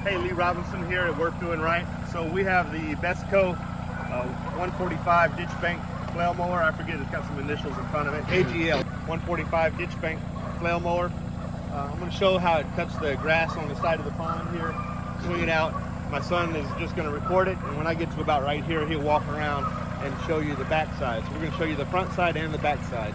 Hey, Lee Robinson here at Worth Doing Right. So we have the Betstco 145 ditch bank flail mower. I forget, it's got some initials in front of it. AGL 145 ditch bank flail mower. I'm going to show how it cuts the grass on the side of the pond here. Swing it out. My son is just going to record it, and when I get to about right here, he'll walk around and show you the back side. So we're going to show you the front side and the back side.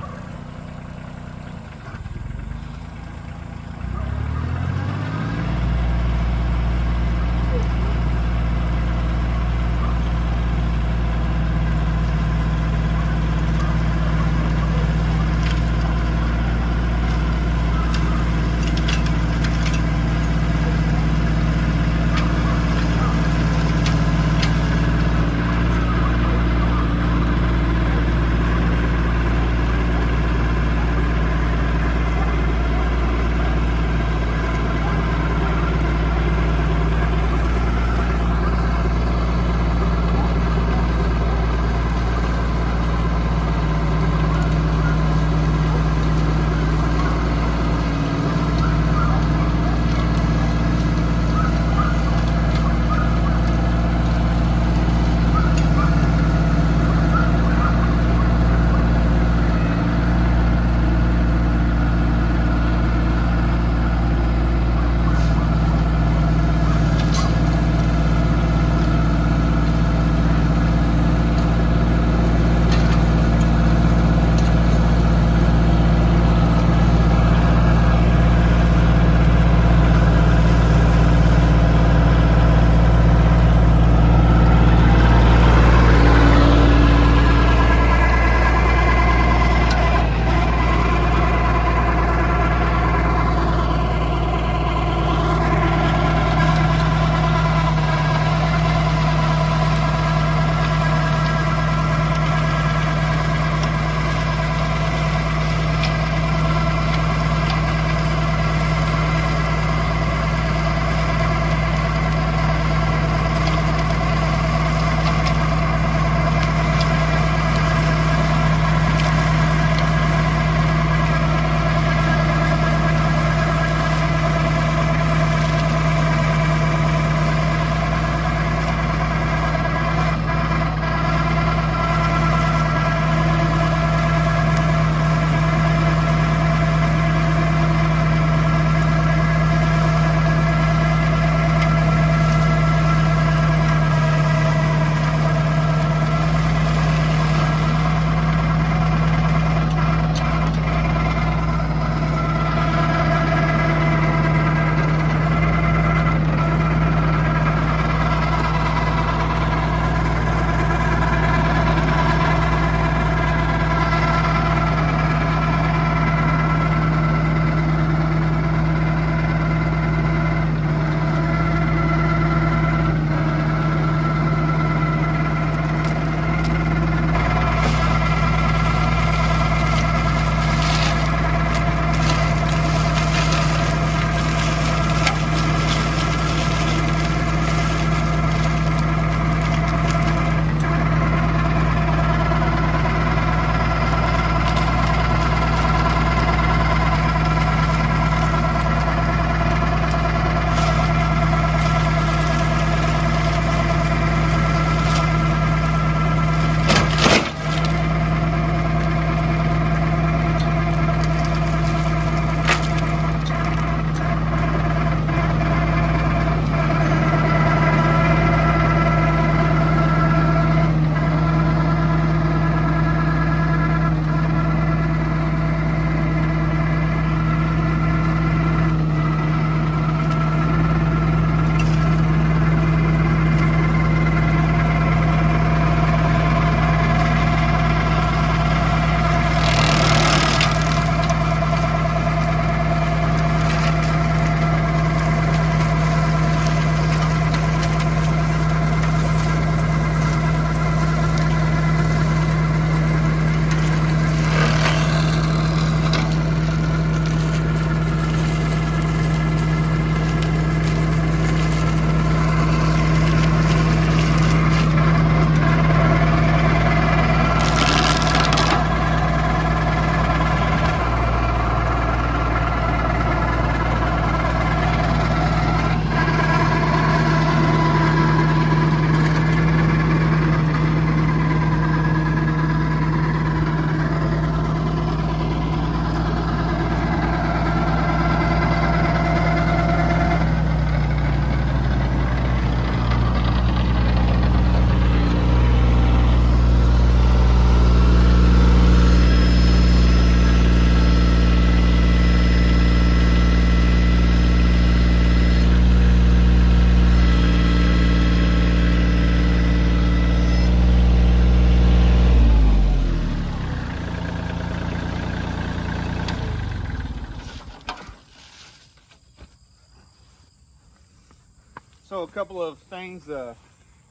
So a couple of things.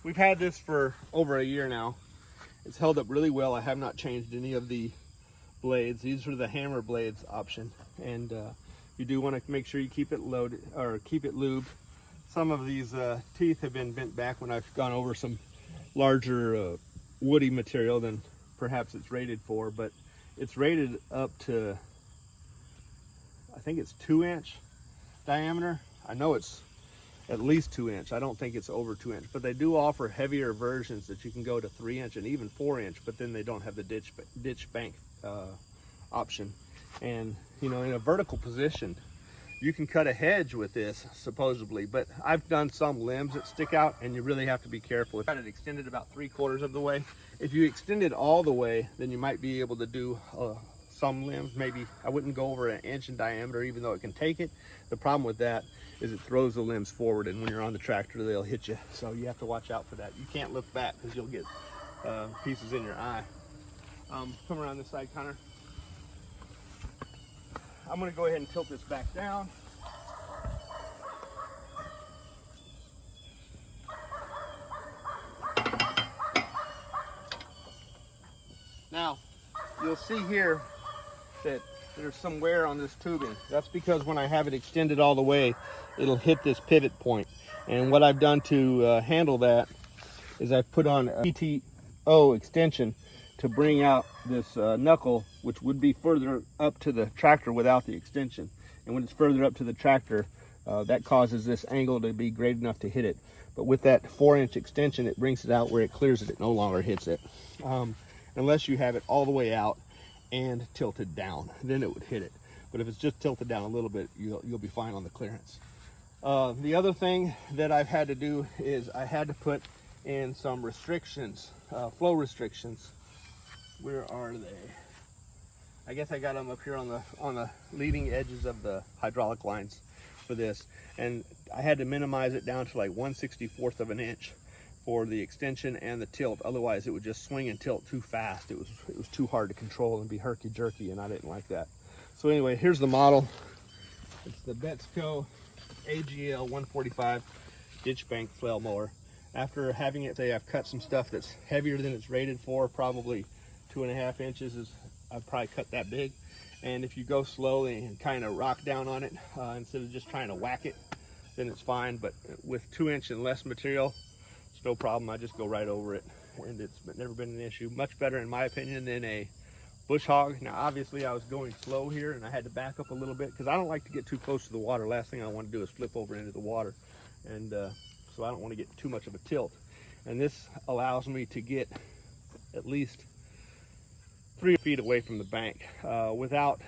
We've had this for over a year now. It's held up really well. I have not changed any of the blades. These are the hammer blades option, and you do want to make sure you keep it loaded or keep it lubed. Some of these teeth have been bent back when I've gone over some larger woody material than perhaps it's rated for, but it's rated up to, I think it's 2-inch diameter. I know it's at least 2-inch. I don't think it's over 2-inch, but they do offer heavier versions that you can go to 3-inch and even 4-inch, but then they don't have the ditch bank option. And you know, in a vertical position, you can cut a hedge with this supposedly, but I've done some limbs that stick out and you really have to be careful. If I had it extended about 3/4 of the way, if you extend it all the way, then you might be able to do some limbs. Maybe I wouldn't go over 1 inch in diameter, even though it can take it. The problem with that is it throws the limbs forward, and when you're on the tractor, they'll hit you. So you have to watch out for that. You can't look back because you'll get pieces in your eye. Come around this side, Connor. I'm gonna go ahead and tilt this back down. Now, you'll see here that there's some wear on this tubing. That's because when I have it extended all the way, it'll hit this pivot point. And what I've done to handle that is I've put on a PTO extension to bring out this knuckle, which would be further up to the tractor without the extension. And when it's further up to the tractor, that causes this angle to be great enough to hit it. But with that 4-inch extension, it brings it out where it clears it. It no longer hits it. Unless you have it all the way out and tilted down, then it would hit it. But if it's just tilted down a little bit, you'll be fine on the clearance. The other thing that I've had to do is I had to put in some restrictions, flow restrictions. Where are they? I guess I got them up here on the leading edges of the hydraulic lines for this, and I had to minimize it down to like 1/64 of an inch for the extension and the tilt. Otherwise, it would just swing and tilt too fast. It was too hard to control and be herky-jerky, and I didn't like that. So anyway, here's the model. It's the Betstco AGL 145 ditch bank flail mower. After having it, say I've cut some stuff that's heavier than it's rated for, probably 2.5 inches is, I'd probably cut that big. And if you go slowly and kind of rock down on it, instead of just trying to whack it, then it's fine. But with 2-inch and less material, it's no problem. I just go right over it, and it's never been an issue. Much better, in my opinion, than a bush hog. Now, obviously, I was going slow here, and I had to back up a little bit because I don't like to get too close to the water. Last thing I want to do is flip over into the water, and so I don't want to get too much of a tilt. And this allows me to get at least 3 feet away from the bank. Without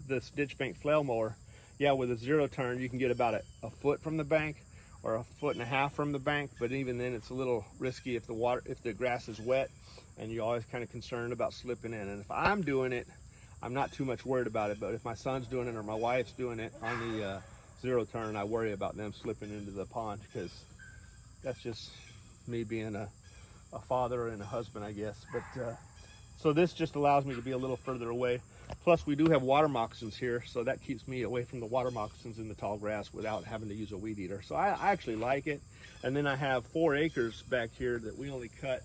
this ditch bank flail mower, yeah, with a 0 turn, you can get about a foot from the bank or 1.5 feet from the bank, but even then it's a little risky if the grass is wet, and you're always kind of concerned about slipping in. And if I'm doing it, I'm not too much worried about it, but if my son's doing it or my wife's doing it on the 0 turn, I worry about them slipping into the pond, because that's just me being a father and a husband, I guess. But so this just allows me to be a little further away. Plus, we do have water moccasins here, so that keeps me away from the water moccasins in the tall grass without having to use a weed eater. So I actually like it. And then I have 4 acres back here that we only cut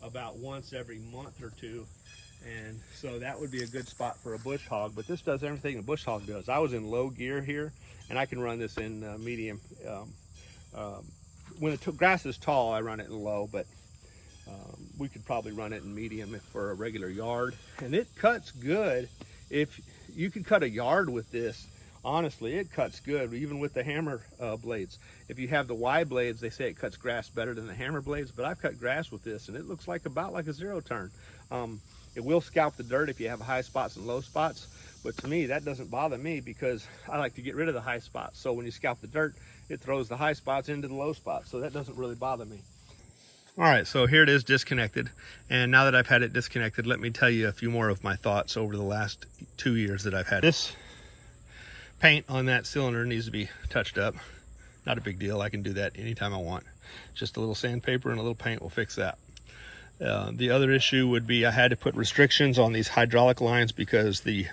about once every month or two. And so that would be a good spot for a bush hog. But this does everything a bush hog does. I was in low gear here, and I can run this in medium. When the grass is tall, I run it in low, but we could probably run it in medium for a regular yard. And it cuts good. If you could cut a yard with this, honestly, it cuts good, even with the hammer blades. If you have the Y blades, they say it cuts grass better than the hammer blades, but I've cut grass with this, and it looks like about like a 0 turn. It will scalp the dirt if you have high spots and low spots, but to me, that doesn't bother me because I like to get rid of the high spots. So when you scalp the dirt, it throws the high spots into the low spots, so that doesn't really bother me. All right, so here it is disconnected. And now that I've had it disconnected, let me tell you a few more of my thoughts over the last 2 years that I've had. This paint on that cylinder needs to be touched up. Not a big deal, I can do that anytime I want. Just a little sandpaper and a little paint will fix that. The other issue would be I had to put restrictions on these hydraulic lines because the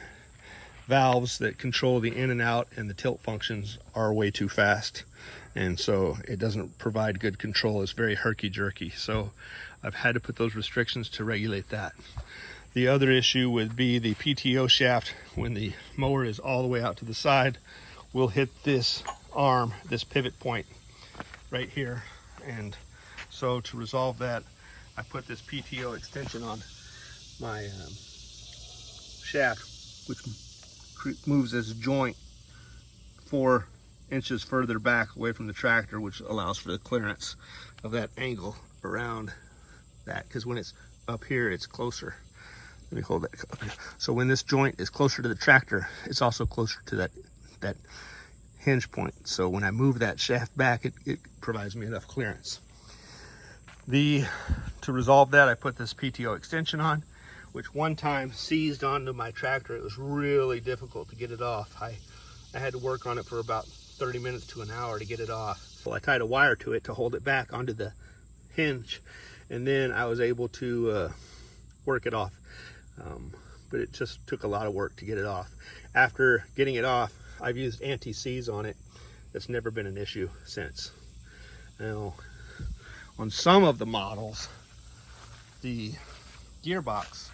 valves that control the in and out and the tilt functions are way too fast, and so it doesn't provide good control. It's very herky-jerky, so I've had to put those restrictions to regulate that. The other issue would be the PTO shaft. When the mower is all the way out to the side, we'll hit this arm, this pivot point right here, and so to resolve that, I put this PTO extension on my shaft, which moves this joint 4 inches further back away from the tractor, which allows for the clearance of that angle around that, because when it's up here, it's closer. Let me hold that up here. So when this joint is closer to the tractor, it's also closer to that hinge point. So when I move that shaft back, it provides me enough clearance. To resolve that, I put this PTO extension on, which one time seized onto my tractor. It was really difficult to get it off. I had to work on it for about 30 minutes to an hour to get it off. Well, I tied a wire to it to hold it back onto the hinge, and then I was able to work it off. But it just took a lot of work to get it off. After getting it off, I've used anti-seize on it. That's never been an issue since. Now, on some of the models, the gearbox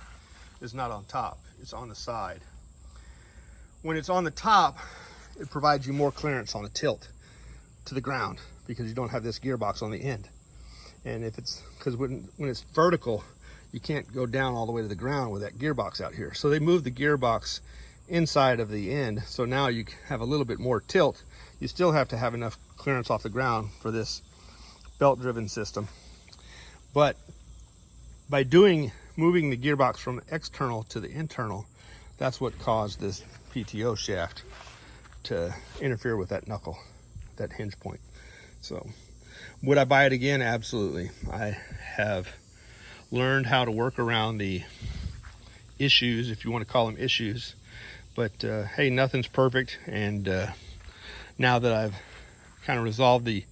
is not on top, it's on the side. When it's on the top, it provides you more clearance on the tilt to the ground because you don't have this gearbox on the end. And if it's, because when it's vertical, you can't go down all the way to the ground with that gearbox out here. So they moved the gearbox inside of the end, so now you have a little bit more tilt. You still have to have enough clearance off the ground for this belt driven system. But by moving the gearbox from external to the internal, that's what caused this PTO shaft to interfere with that knuckle, that hinge point. So would I buy it again? Absolutely. I have learned how to work around the issues, if you want to call them issues. But hey, nothing's perfect, and now that I've kind of resolved the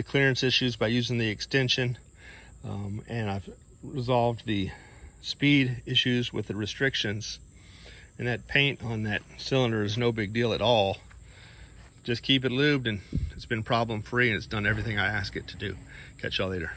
clearance issues by using the extension, and I've resolved the speed issues with the restrictions, and that paint on that cylinder is no big deal at all. Just keep it lubed, and it's been problem free, and it's done everything I ask it to do. Catch y'all later.